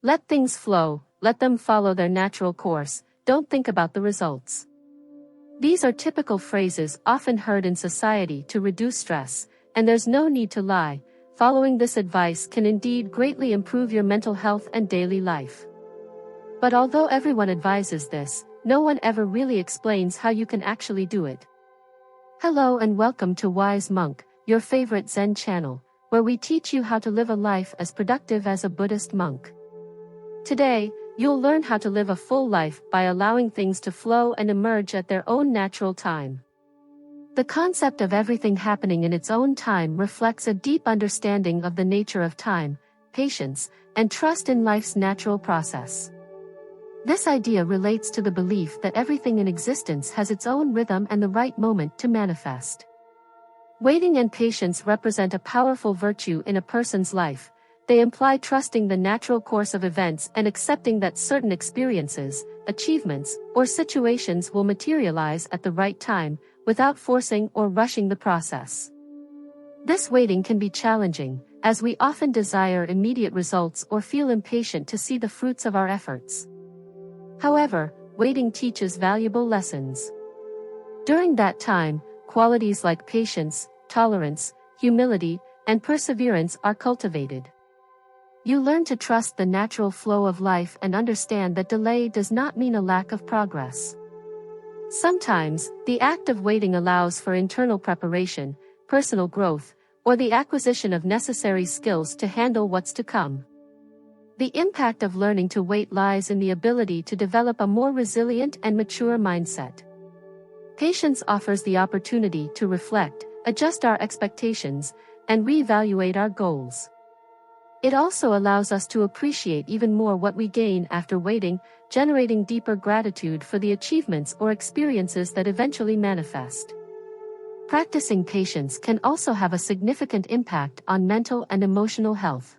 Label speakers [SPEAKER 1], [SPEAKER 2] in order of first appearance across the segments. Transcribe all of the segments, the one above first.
[SPEAKER 1] Let things flow, let them follow their natural course, don't think about the results. These are typical phrases often heard in society to reduce stress, and there's no need to lie. Following this advice can indeed greatly improve your mental health and daily life. But although everyone advises this, no one ever really explains how you can actually do it. Hello and welcome to Wise Monk, your favorite Zen channel, where we teach you how to live a life as productive as a Buddhist monk. Today, you'll learn how to live a full life by allowing things to flow and emerge at their own natural time. The concept of everything happening in its own time reflects a deep understanding of the nature of time, patience, and trust in life's natural process. This idea relates to the belief that everything in existence has its own rhythm and the right moment to manifest. Waiting and patience represent a powerful virtue in a person's life. They imply trusting the natural course of events and accepting that certain experiences, achievements, or situations will materialize at the right time, without forcing or rushing the process. This waiting can be challenging, as we often desire immediate results or feel impatient to see the fruits of our efforts. However, waiting teaches valuable lessons. During that time, qualities like patience, tolerance, humility, and perseverance are cultivated. You learn to trust the natural flow of life and understand that delay does not mean a lack of progress. Sometimes, the act of waiting allows for internal preparation, personal growth, or the acquisition of necessary skills to handle what's to come. The impact of learning to wait lies in the ability to develop a more resilient and mature mindset. Patience offers the opportunity to reflect, adjust our expectations, and reevaluate our goals. It also allows us to appreciate even more what we gain after waiting, generating deeper gratitude for the achievements or experiences that eventually manifest. Practicing patience can also have a significant impact on mental and emotional health.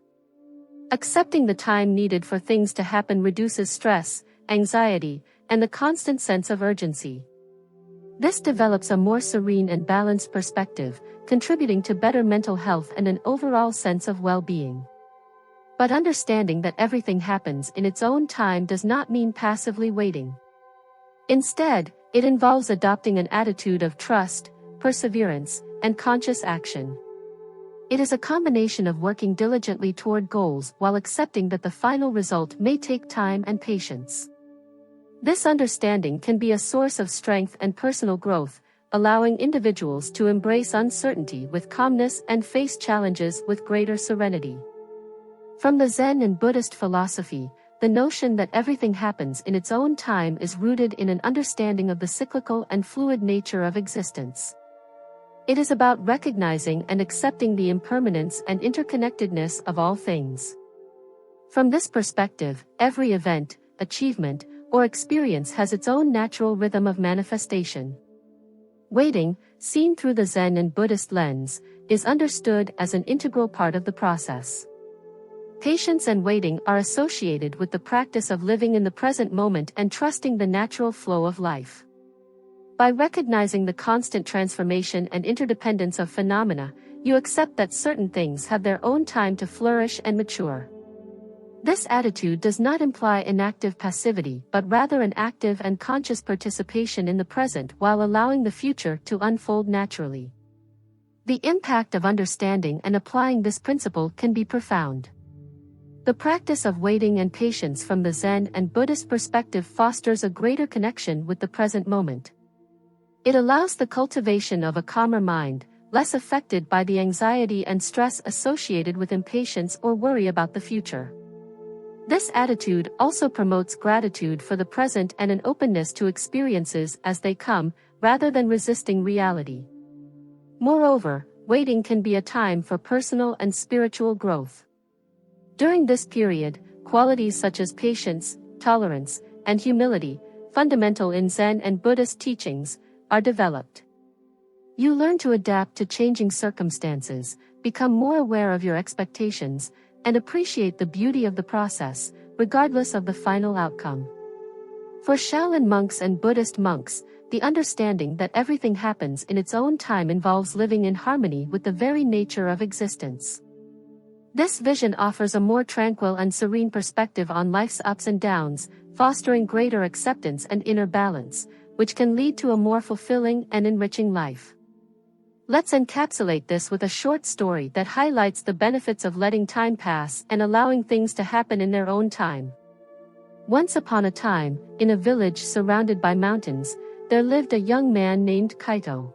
[SPEAKER 1] Accepting the time needed for things to happen reduces stress, anxiety, and the constant sense of urgency. This develops a more serene and balanced perspective, contributing to better mental health and an overall sense of well-being. But understanding that everything happens in its own time does not mean passively waiting. Instead, it involves adopting an attitude of trust, perseverance, and conscious action. It is a combination of working diligently toward goals while accepting that the final result may take time and patience. This understanding can be a source of strength and personal growth, allowing individuals to embrace uncertainty with calmness and face challenges with greater serenity. From the Zen and Buddhist philosophy, the notion that everything happens in its own time is rooted in an understanding of the cyclical and fluid nature of existence. It is about recognizing and accepting the impermanence and interconnectedness of all things. From this perspective, every event, achievement, or experience has its own natural rhythm of manifestation. Waiting, seen through the Zen and Buddhist lens, is understood as an integral part of the process. Patience and waiting are associated with the practice of living in the present moment and trusting the natural flow of life. By recognizing the constant transformation and interdependence of phenomena, you accept that certain things have their own time to flourish and mature. This attitude does not imply inactive passivity but rather an active and conscious participation in the present while allowing the future to unfold naturally. The impact of understanding and applying this principle can be profound. The practice of waiting and patience from the Zen and Buddhist perspective fosters a greater connection with the present moment. It allows the cultivation of a calmer mind, less affected by the anxiety and stress associated with impatience or worry about the future. This attitude also promotes gratitude for the present and an openness to experiences as they come, rather than resisting reality. Moreover, waiting can be a time for personal and spiritual growth. During this period, qualities such as patience, tolerance, and humility, fundamental in Zen and Buddhist teachings, are developed. You learn to adapt to changing circumstances, become more aware of your expectations, and appreciate the beauty of the process, regardless of the final outcome. For Shaolin monks and Buddhist monks, the understanding that everything happens in its own time involves living in harmony with the very nature of existence. This vision offers a more tranquil and serene perspective on life's ups and downs, fostering greater acceptance and inner balance, which can lead to a more fulfilling and enriching life. Let's encapsulate this with a short story that highlights the benefits of letting time pass and allowing things to happen in their own time. Once upon a time, in a village surrounded by mountains, there lived a young man named Kaito.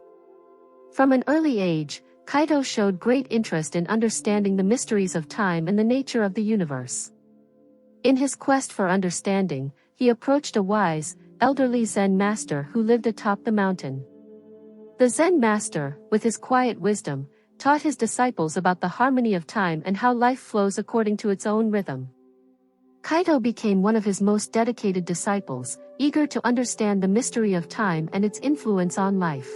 [SPEAKER 1] From an early age, Kaito showed great interest in understanding the mysteries of time and the nature of the universe. In his quest for understanding, he approached a wise, elderly Zen master who lived atop the mountain. The Zen master, with his quiet wisdom, taught his disciples about the harmony of time and how life flows according to its own rhythm. Kaito became one of his most dedicated disciples, eager to understand the mystery of time and its influence on life.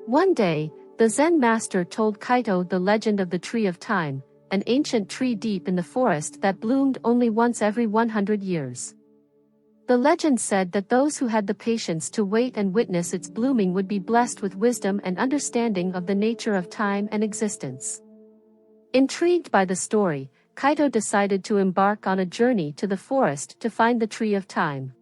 [SPEAKER 1] One day, the Zen master told Kaito the legend of the Tree of Time, an ancient tree deep in the forest that bloomed only once every 100 years. The legend said that those who had the patience to wait and witness its blooming would be blessed with wisdom and understanding of the nature of time and existence. Intrigued by the story, Kaito decided to embark on a journey to the forest to find the Tree of Time.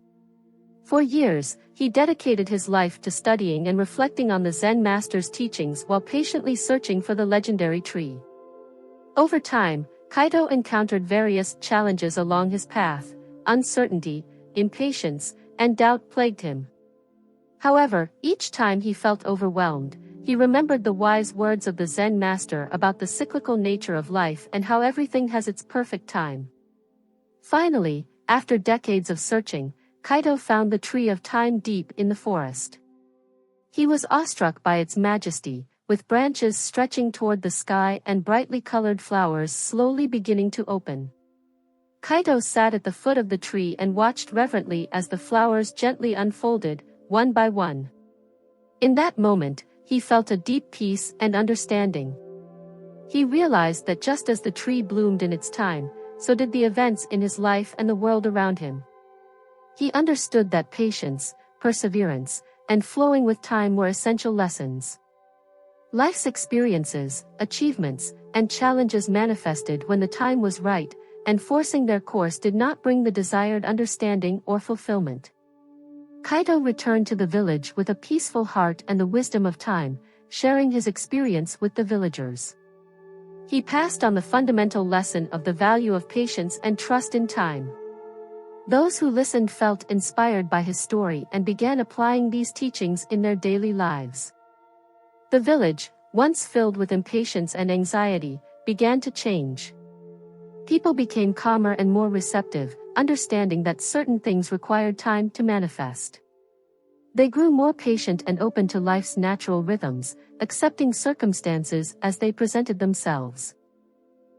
[SPEAKER 1] For years, he dedicated his life to studying and reflecting on the Zen master's teachings while patiently searching for the legendary tree. Over time, Kaito encountered various challenges along his path. Uncertainty, impatience, and doubt plagued him. However, each time he felt overwhelmed, he remembered the wise words of the Zen master about the cyclical nature of life and how everything has its perfect time. Finally, after decades of searching, Kaito found the Tree of Time deep in the forest. He was awestruck by its majesty, with branches stretching toward the sky and brightly colored flowers slowly beginning to open. Kaito sat at the foot of the tree and watched reverently as the flowers gently unfolded, one by one. In that moment, he felt a deep peace and understanding. He realized that just as the tree bloomed in its time, so did the events in his life and the world around him. He understood that patience, perseverance, and flowing with time were essential lessons. Life's experiences, achievements, and challenges manifested when the time was right, and forcing their course did not bring the desired understanding or fulfillment. Kaito returned to the village with a peaceful heart and the wisdom of time, sharing his experience with the villagers. He passed on the fundamental lesson of the value of patience and trust in time. Those who listened felt inspired by his story and began applying these teachings in their daily lives. The village, once filled with impatience and anxiety, began to change. People became calmer and more receptive, understanding that certain things required time to manifest. They grew more patient and open to life's natural rhythms, accepting circumstances as they presented themselves.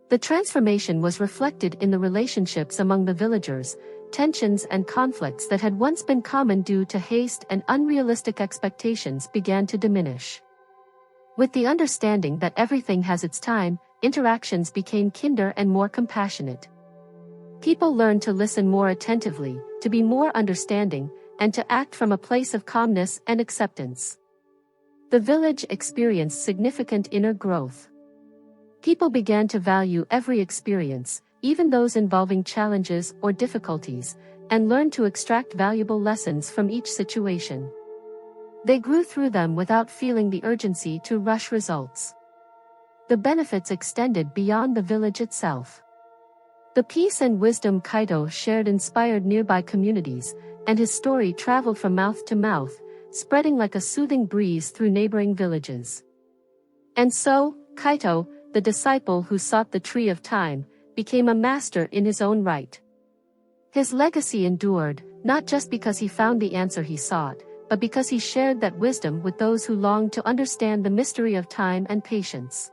[SPEAKER 1] The transformation was reflected in the relationships among the villagers. Tensions and conflicts that had once been common due to haste and unrealistic expectations began to diminish. With the understanding that everything has its time, interactions became kinder and more compassionate. People learned to listen more attentively, to be more understanding, and to act from a place of calmness and acceptance. The village experienced significant inner growth. People began to value every experience, even those involving challenges or difficulties, and learned to extract valuable lessons from each situation. They grew through them without feeling the urgency to rush results. The benefits extended beyond the village itself. The peace and wisdom Kaito shared inspired nearby communities, and his story traveled from mouth to mouth, spreading like a soothing breeze through neighboring villages. And so, Kaito, the disciple who sought the Tree of Time, became a master in his own right. His legacy endured, not just because he found the answer he sought, but because he shared that wisdom with those who longed to understand the mystery of time and patience.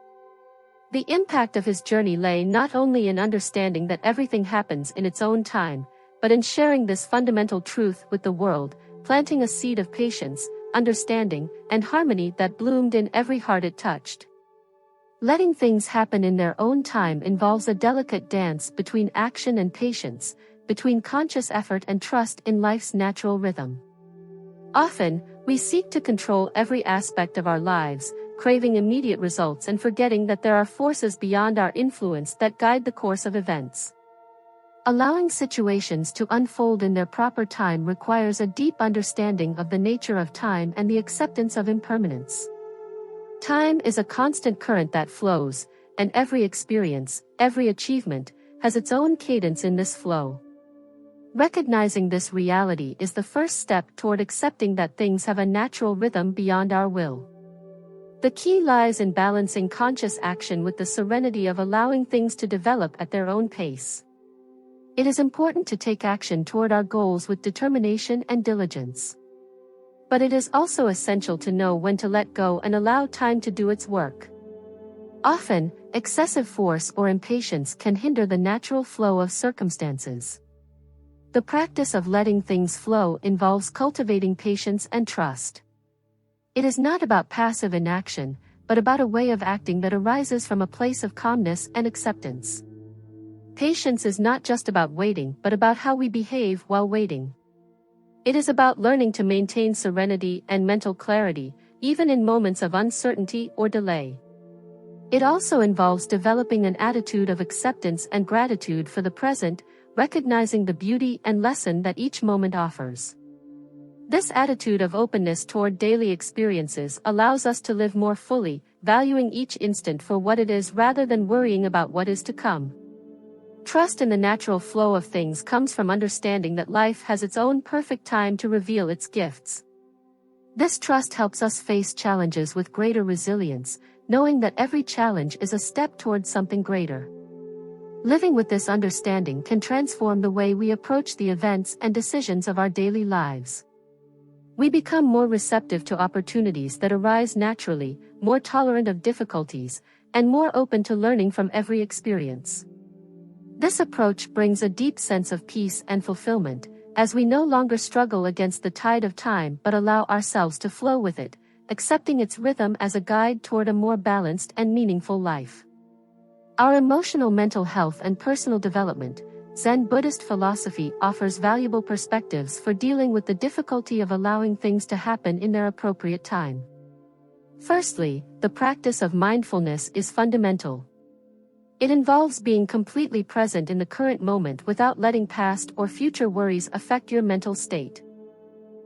[SPEAKER 1] The impact of his journey lay not only in understanding that everything happens in its own time, but in sharing this fundamental truth with the world, planting a seed of patience, understanding, and harmony that bloomed in every heart it touched. Letting things happen in their own time involves a delicate dance between action and patience, between conscious effort and trust in life's natural rhythm. Often, we seek to control every aspect of our lives, craving immediate results and forgetting that there are forces beyond our influence that guide the course of events. Allowing situations to unfold in their proper time requires a deep understanding of the nature of time and the acceptance of impermanence. Time is a constant current that flows, and every experience, every achievement, has its own cadence in this flow. Recognizing this reality is the first step toward accepting that things have a natural rhythm beyond our will. The key lies in balancing conscious action with the serenity of allowing things to develop at their own pace. It is important to take action toward our goals with determination and diligence. But it is also essential to know when to let go and allow time to do its work. Often, excessive force or impatience can hinder the natural flow of circumstances. The practice of letting things flow involves cultivating patience and trust. It is not about passive inaction, but about a way of acting that arises from a place of calmness and acceptance. Patience is not just about waiting, but about how we behave while waiting. It is about learning to maintain serenity and mental clarity, even in moments of uncertainty or delay. It also involves developing an attitude of acceptance and gratitude for the present, recognizing the beauty and lesson that each moment offers. This attitude of openness toward daily experiences allows us to live more fully, valuing each instant for what it is rather than worrying about what is to come. Trust in the natural flow of things comes from understanding that life has its own perfect time to reveal its gifts. This trust helps us face challenges with greater resilience, knowing that every challenge is a step towards something greater. Living with this understanding can transform the way we approach the events and decisions of our daily lives. We become more receptive to opportunities that arise naturally, more tolerant of difficulties, and more open to learning from every experience. This approach brings a deep sense of peace and fulfillment, as we no longer struggle against the tide of time but allow ourselves to flow with it, accepting its rhythm as a guide toward a more balanced and meaningful life. Our emotional mental health and personal development, Zen Buddhist philosophy offers valuable perspectives for dealing with the difficulty of allowing things to happen in their appropriate time. Firstly, the practice of mindfulness is fundamental. It involves being completely present in the current moment without letting past or future worries affect your mental state.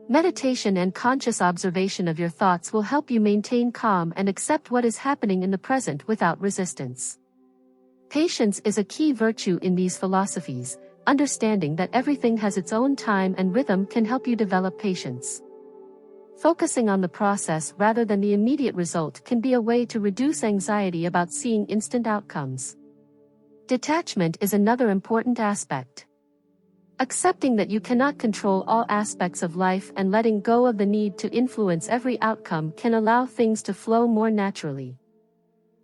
[SPEAKER 1] Meditation and conscious observation of your thoughts will help you maintain calm and accept what is happening in the present without resistance. Patience is a key virtue in these philosophies. Understanding that everything has its own time and rhythm can help you develop patience. Focusing on the process rather than the immediate result can be a way to reduce anxiety about seeing instant outcomes. Detachment is another important aspect. Accepting that you cannot control all aspects of life and letting go of the need to influence every outcome can allow things to flow more naturally.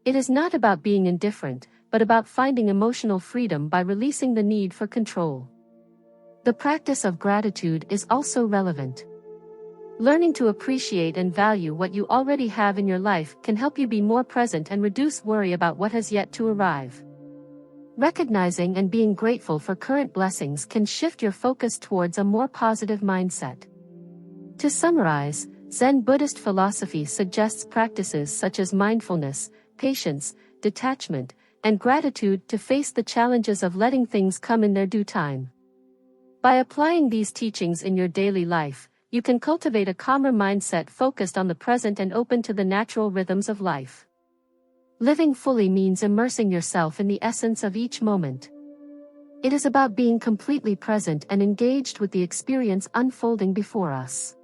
[SPEAKER 1] It is not about being indifferent, but about finding emotional freedom by releasing the need for control. The practice of gratitude is also relevant. Learning to appreciate and value what you already have in your life can help you be more present and reduce worry about what has yet to arrive. Recognizing and being grateful for current blessings can shift your focus towards a more positive mindset. To summarize, Zen Buddhist philosophy suggests practices such as mindfulness, patience, detachment, and gratitude to face the challenges of letting things come in their due time. By applying these teachings in your daily life, you can cultivate a calmer mindset focused on the present and open to the natural rhythms of life. Living fully means immersing yourself in the essence of each moment. It is about being completely present and engaged with the experience unfolding before us.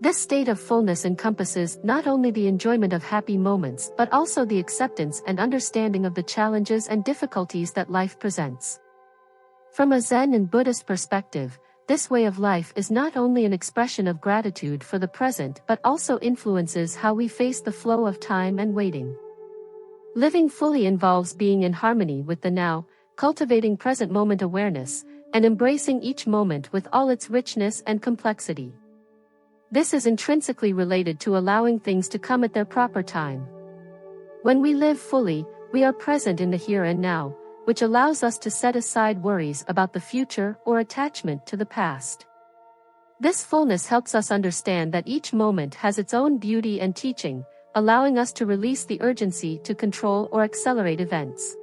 [SPEAKER 1] This state of fullness encompasses not only the enjoyment of happy moments but also the acceptance and understanding of the challenges and difficulties that life presents. From a Zen and Buddhist perspective, this way of life is not only an expression of gratitude for the present but also influences how we face the flow of time and waiting. Living fully involves being in harmony with the now, cultivating present moment awareness, and embracing each moment with all its richness and complexity. This is intrinsically related to allowing things to come at their proper time. When we live fully, we are present in the here and now, which allows us to set aside worries about the future or attachment to the past. This fullness helps us understand that each moment has its own beauty and teaching, allowing us to release the urgency to control or accelerate events.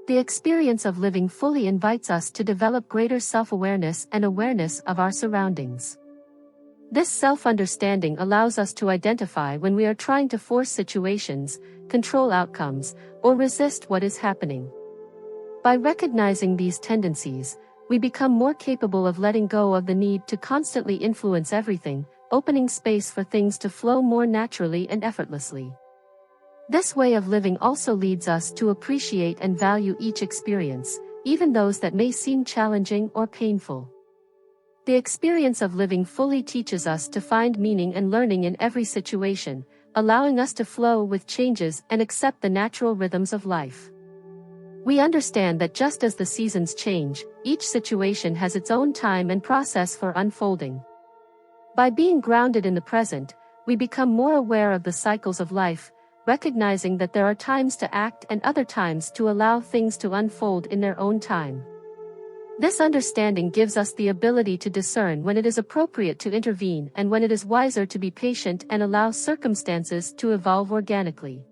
[SPEAKER 1] The experience of living fully invites us to develop greater self-awareness and awareness of our surroundings. This self-understanding allows us to identify when we are trying to force situations, control outcomes, or resist what is happening. By recognizing these tendencies, we become more capable of letting go of the need to constantly influence everything, opening space for things to flow more naturally and effortlessly. This way of living also leads us to appreciate and value each experience, even those that may seem challenging or painful. The experience of living fully teaches us to find meaning and learning in every situation, allowing us to flow with changes and accept the natural rhythms of life. We understand that just as the seasons change, each situation has its own time and process for unfolding. By being grounded in the present, we become more aware of the cycles of life, recognizing that there are times to act and other times to allow things to unfold in their own time. This understanding gives us the ability to discern when it is appropriate to intervene and when it is wiser to be patient and allow circumstances to evolve organically.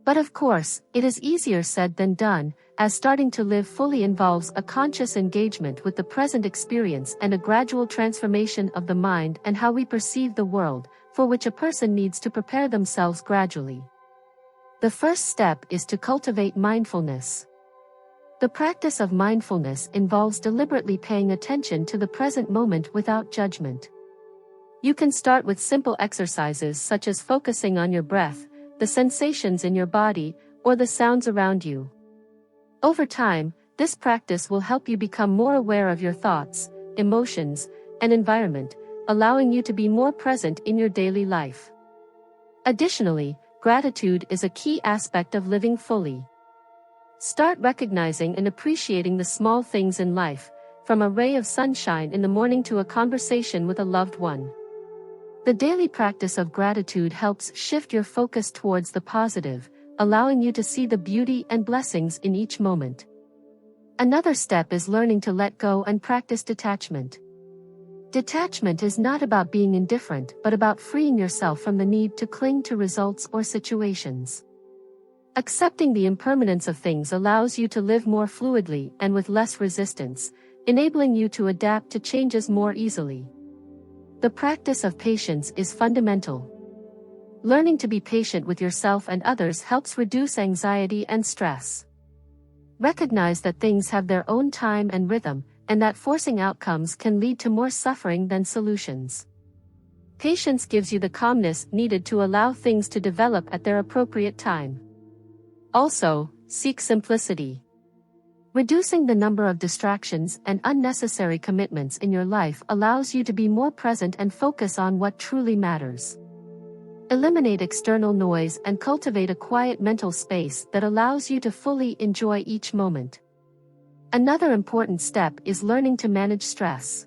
[SPEAKER 1] But of course, it is easier said than done, as starting to live fully involves a conscious engagement with the present experience and a gradual transformation of the mind and how we perceive the world, for which a person needs to prepare themselves gradually. The first step is to cultivate mindfulness. The practice of mindfulness involves deliberately paying attention to the present moment without judgment. You can start with simple exercises such as focusing on your breath, the sensations in your body, or the sounds around you. Over time, this practice will help you become more aware of your thoughts, emotions, and environment, allowing you to be more present in your daily life. Additionally, gratitude is a key aspect of living fully. Start recognizing and appreciating the small things in life, from a ray of sunshine in the morning to a conversation with a loved one. The daily practice of gratitude helps shift your focus towards the positive, allowing you to see the beauty and blessings in each moment. Another step is learning to let go and practice detachment. Detachment is not about being indifferent but about freeing yourself from the need to cling to results or situations. Accepting the impermanence of things allows you to live more fluidly and with less resistance, enabling you to adapt to changes more easily. The practice of patience is fundamental. Learning to be patient with yourself and others helps reduce anxiety and stress. Recognize that things have their own time and rhythm, and that forcing outcomes can lead to more suffering than solutions. Patience gives you the calmness needed to allow things to develop at their appropriate time. Also, seek simplicity. Reducing the number of distractions and unnecessary commitments in your life allows you to be more present and focus on what truly matters. Eliminate external noise and cultivate a quiet mental space that allows you to fully enjoy each moment. Another important step is learning to manage stress.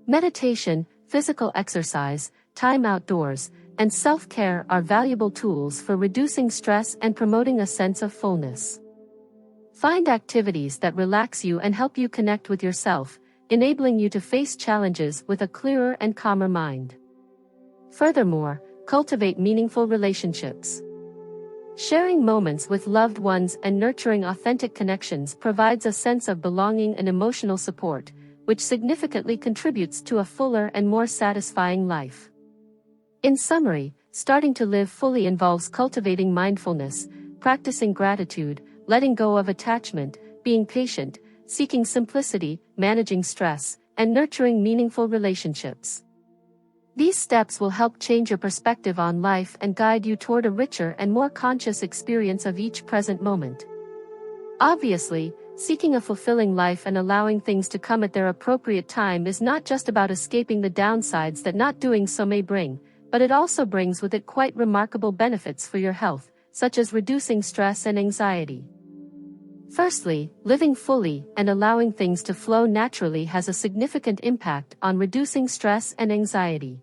[SPEAKER 1] Meditation, physical exercise, time outdoors, and self-care are valuable tools for reducing stress and promoting a sense of fullness. Find activities that relax you and help you connect with yourself, enabling you to face challenges with a clearer and calmer mind. Furthermore, cultivate meaningful relationships. Sharing moments with loved ones and nurturing authentic connections provides a sense of belonging and emotional support, which significantly contributes to a fuller and more satisfying life. In summary, starting to live fully involves cultivating mindfulness, practicing gratitude, letting go of attachment, being patient, seeking simplicity, managing stress, and nurturing meaningful relationships. These steps will help change your perspective on life and guide you toward a richer and more conscious experience of each present moment. Obviously, seeking a fulfilling life and allowing things to come at their appropriate time is not just about escaping the downsides that not doing so may bring, but it also brings with it quite remarkable benefits for your health, such as reducing stress and anxiety. Firstly, living fully and allowing things to flow naturally has a significant impact on reducing stress and anxiety.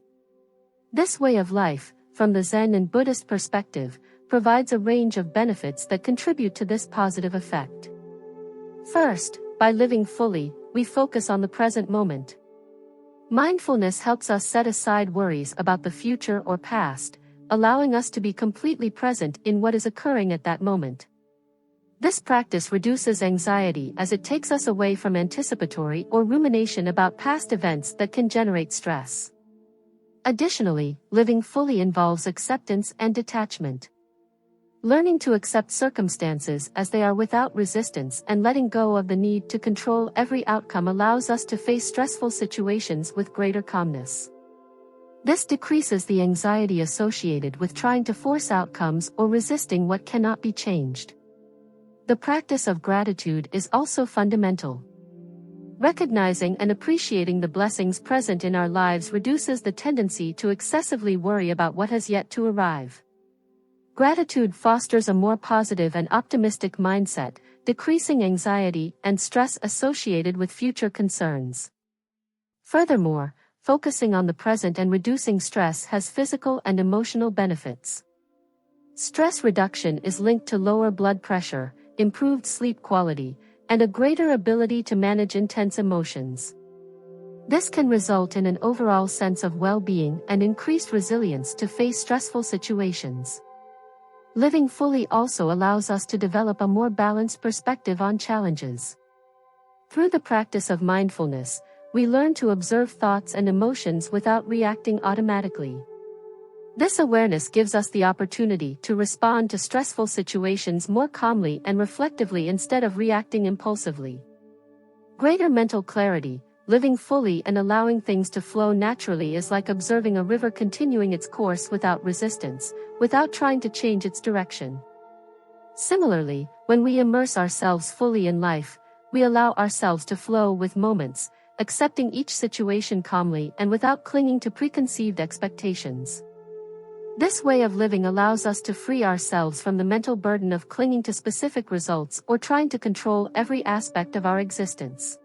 [SPEAKER 1] This way of life, from the Zen and Buddhist perspective, provides a range of benefits that contribute to this positive effect. First, by living fully, we focus on the present moment. Mindfulness helps us set aside worries about the future or past, allowing us to be completely present in what is occurring at that moment. This practice reduces anxiety as it takes us away from anticipatory or rumination about past events that can generate stress. Additionally, living fully involves acceptance and detachment. Learning to accept circumstances as they are without resistance and letting go of the need to control every outcome allows us to face stressful situations with greater calmness. This decreases the anxiety associated with trying to force outcomes or resisting what cannot be changed. The practice of gratitude is also fundamental. Recognizing and appreciating the blessings present in our lives reduces the tendency to excessively worry about what has yet to arrive. Gratitude fosters a more positive and optimistic mindset, decreasing anxiety and stress associated with future concerns. Furthermore, focusing on the present and reducing stress has physical and emotional benefits. Stress reduction is linked to lower blood pressure, improved sleep quality, and a greater ability to manage intense emotions. This can result in an overall sense of well-being and increased resilience to face stressful situations. Living fully also allows us to develop a more balanced perspective on challenges. Through the practice of mindfulness, we learn to observe thoughts and emotions without reacting automatically. This awareness gives us the opportunity to respond to stressful situations more calmly and reflectively instead of reacting impulsively. Greater mental clarity, living fully and allowing things to flow naturally is like observing a river continuing its course without resistance, without trying to change its direction. Similarly, when we immerse ourselves fully in life, we allow ourselves to flow with moments, accepting each situation calmly and without clinging to preconceived expectations. This way of living allows us to free ourselves from the mental burden of clinging to specific results or trying to control every aspect of our existence.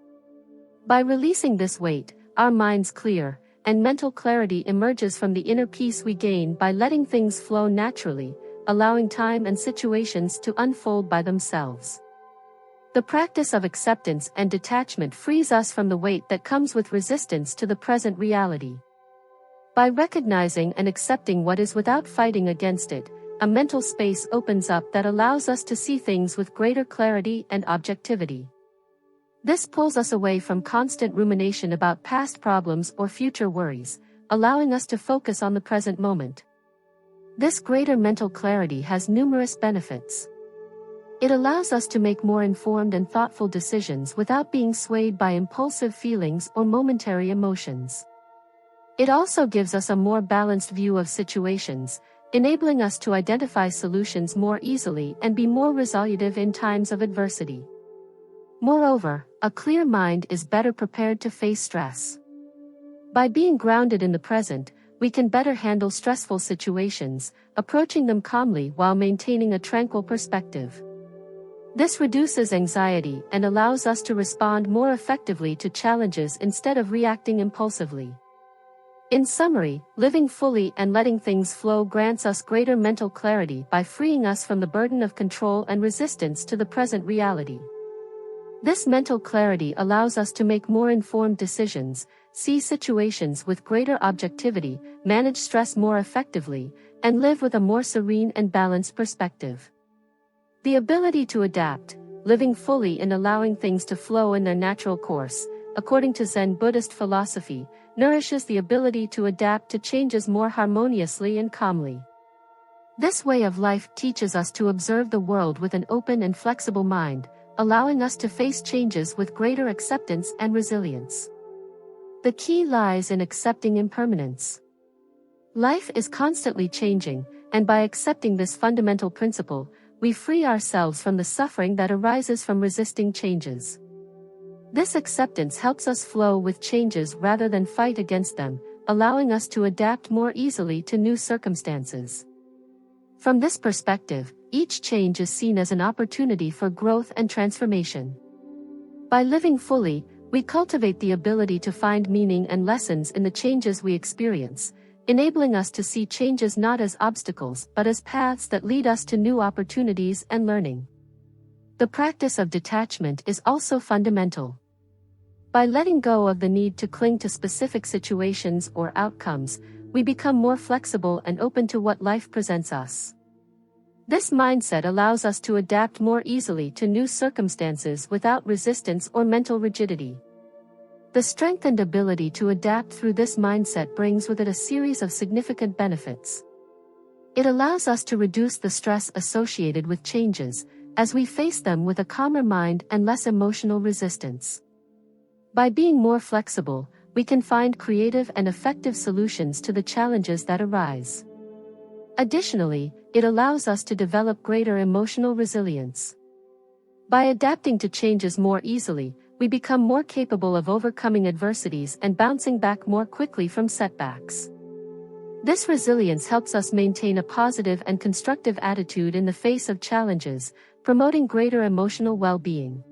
[SPEAKER 1] By releasing this weight, our minds clear, and mental clarity emerges from the inner peace we gain by letting things flow naturally, allowing time and situations to unfold by themselves. The practice of acceptance and detachment frees us from the weight that comes with resistance to the present reality. By recognizing and accepting what is without fighting against it, a mental space opens up that allows us to see things with greater clarity and objectivity. This pulls us away from constant rumination about past problems or future worries, allowing us to focus on the present moment. This greater mental clarity has numerous benefits. It allows us to make more informed and thoughtful decisions without being swayed by impulsive feelings or momentary emotions. It also gives us a more balanced view of situations, enabling us to identify solutions more easily and be more resolutive in times of adversity. Moreover, a clear mind is better prepared to face stress. By being grounded in the present, we can better handle stressful situations, approaching them calmly while maintaining a tranquil perspective. This reduces anxiety and allows us to respond more effectively to challenges instead of reacting impulsively. In summary, living fully and letting things flow grants us greater mental clarity by freeing us from the burden of control and resistance to the present reality. This mental clarity allows us to make more informed decisions, see situations with greater objectivity, manage stress more effectively, and live with a more serene and balanced perspective. The ability to adapt, living fully and allowing things to flow in their natural course, according to Zen Buddhist philosophy, nourishes the ability to adapt to changes more harmoniously and calmly. This way of life teaches us to observe the world with an open and flexible mind, allowing us to face changes with greater acceptance and resilience. The key lies in accepting impermanence. Life is constantly changing, and by accepting this fundamental principle, we free ourselves from the suffering that arises from resisting changes. This acceptance helps us flow with changes rather than fight against them, allowing us to adapt more easily to new circumstances. From this perspective, each change is seen as an opportunity for growth and transformation. By living fully, we cultivate the ability to find meaning and lessons in the changes we experience, enabling us to see changes not as obstacles but as paths that lead us to new opportunities and learning. The practice of detachment is also fundamental. By letting go of the need to cling to specific situations or outcomes, we become more flexible and open to what life presents us. This mindset allows us to adapt more easily to new circumstances without resistance or mental rigidity. The strength and ability to adapt through this mindset brings with it a series of significant benefits. It allows us to reduce the stress associated with changes, as we face them with a calmer mind and less emotional resistance. By being more flexible, we can find creative and effective solutions to the challenges that arise. Additionally, it allows us to develop greater emotional resilience. By adapting to changes more easily, we become more capable of overcoming adversities and bouncing back more quickly from setbacks. This resilience helps us maintain a positive and constructive attitude in the face of challenges, promoting greater emotional well-being.